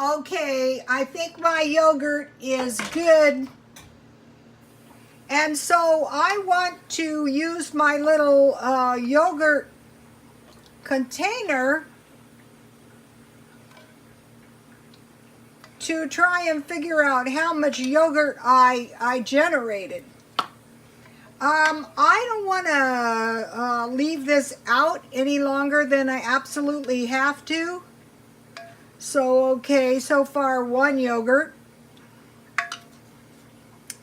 Okay, I think my yogurt is good. And so I want to use my little yogurt container to try and figure out how much yogurt I generated. I don't want to leave this out any longer than I absolutely have to. So, okay, so far 1 yogurt.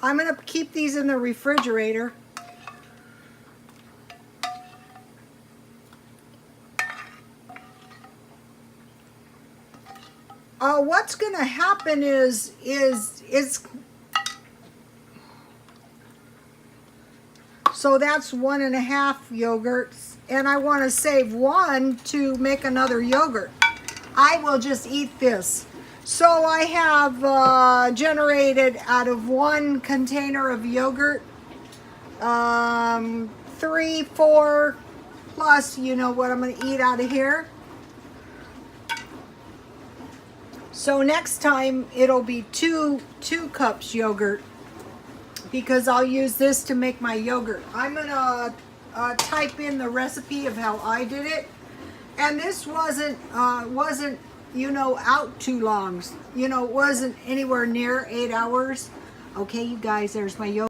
I'm going to keep these in the refrigerator. What's going to happen is so that's 1.5 yogurts, and I want to save 1 to make another yogurt. I will just eat this. So I have generated out of 1 container of yogurt, 3, 4, plus you know what I'm going to eat out of here. So next time it'll be 2 cups yogurt, because I'll use this to make my yogurt. I'm gonna type in the recipe of how I did it, and this wasn't you know out too long. You know, it wasn't anywhere near 8 hours. Okay, you guys, there's my yogurt.